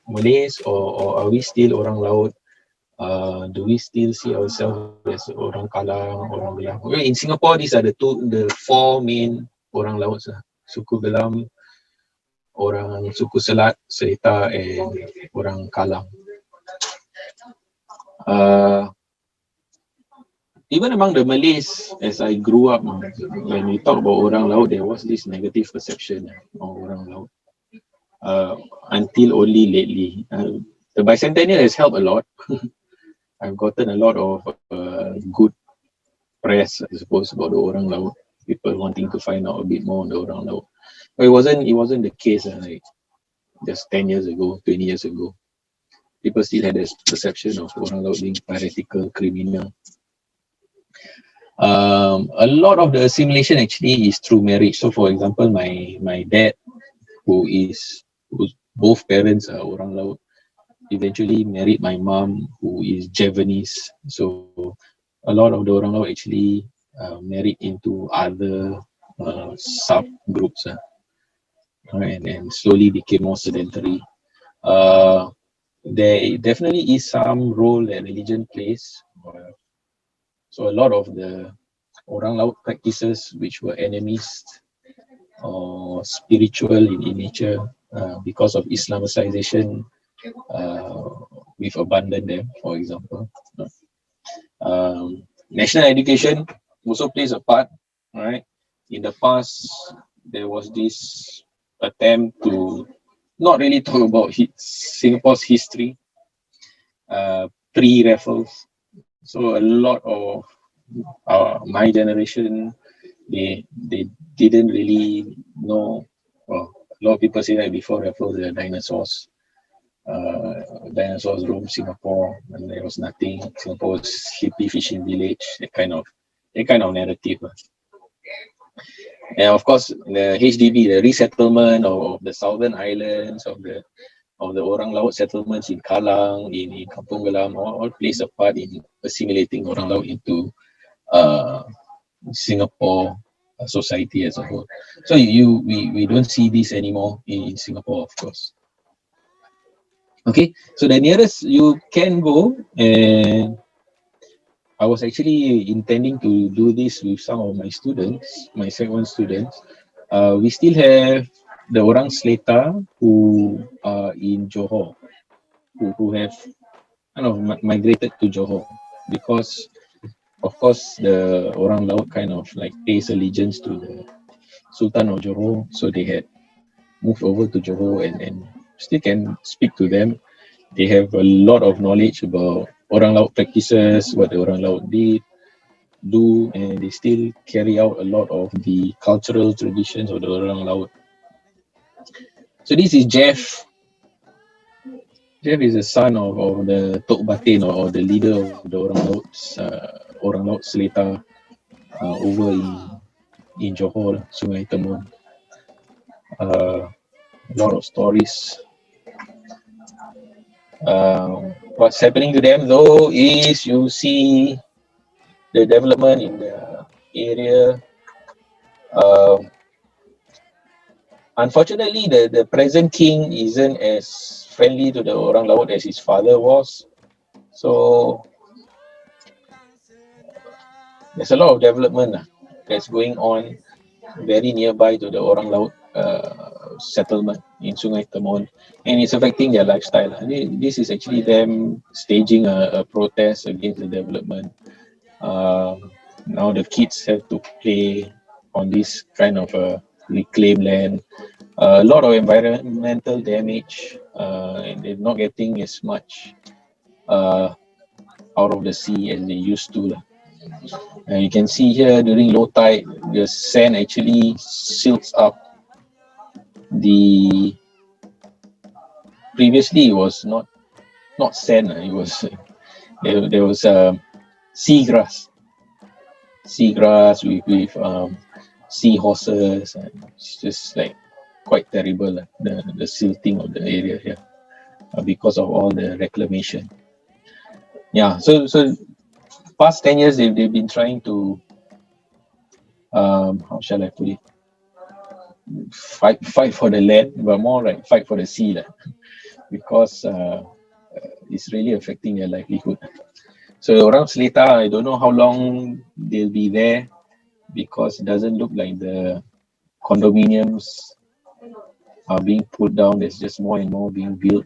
Malays, or are we still Orang Laut? Do we still see ourselves as Orang Kalang, Orang Gelam? Okay, in Singapore, these are the four main Orang Laut, suku Gelam, orang suku Selat, Seletar, and orang Kalang. Even among the Malays, as I grew up, when we talk about Orang Laut, there was this negative perception of Orang Laut. Until only lately. The bicentennial has helped a lot. I've gotten a lot of good press, I suppose, about the Orang Laut. People wanting to find out a bit more on the Orang Laut. But it wasn't the case like just 10 years ago, 20 years ago. People still had this perception of Orang Laut being piratical, criminal. A lot of the assimilation actually is through marriage. So, for example, my dad, whose both parents are Orang Laut, eventually married my mom, who is Javanese. So, a lot of the Orang Laut actually married into other subgroups, and slowly became more sedentary. There definitely is some role that religion plays. So a lot of the Orang Laut practices which were animist or spiritual in nature, because of Islamicization, we've abandoned them, for example. National education also plays a part, right? In the past, there was this attempt to not really talk about Singapore's history, pre-Raffles. So a lot of my generation, they didn't really know. Well, a lot of people say that before Raffles, there are dinosaurs. Dinosaurs roamed Singapore, and there was nothing. Singapore was hippie fishing village. That kind of narrative. And of course, the HDB, the resettlement of the southern islands, of the Orang Laut settlements in Kalang, in Kampung Gelam, all plays a part in assimilating Orang Laut into Singapore society as a whole. So we don't see this anymore in Singapore, of course. Okay, so the nearest you can go, and I was actually intending to do this with some of my students, my second students. We still have the Orang Seletar who are in Johor, who have kind of migrated to Johor, because of course the Orang Laut kind of like pays allegiance to the Sultan of Johor, so they had moved over to Johor and still can speak to them. They have a lot of knowledge about Orang Laut practices, what the Orang Laut do, and they still carry out a lot of the cultural traditions of the Orang Laut. So this is Jeff. Jeff is the son of the Tok Batin, or the leader of the Orang Laut Seletar, over in Johor, Sungai Temon. A lot of stories. What's happening to them though is you see the development in the area. Unfortunately, the present king isn't as friendly to the Orang Laut as his father was. So there's a lot of development that's going on very nearby to the Orang Laut settlement in Sungai Temon, and it's affecting their lifestyle. This is actually them staging a protest against the development. Now the kids have to play on this kind of reclaimed land. A lot of environmental damage, and they're not getting as much out of the sea as they used to. You can see here during low tide, the sand actually silts up. Previously it was not sand, it was there was seagrass with seahorses, and it's just like quite terrible, the silting of the area here, because of all the reclamation. Yeah, so past 10 years they've been trying to, how shall I put it, fight for the land, but more like fight for the sea, lah, because it's really affecting their livelihood. So around Seletar, I don't know how long they'll be there because it doesn't look like the condominiums are being put down. There's just more and more being built.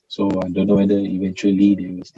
So I don't know whether eventually they will still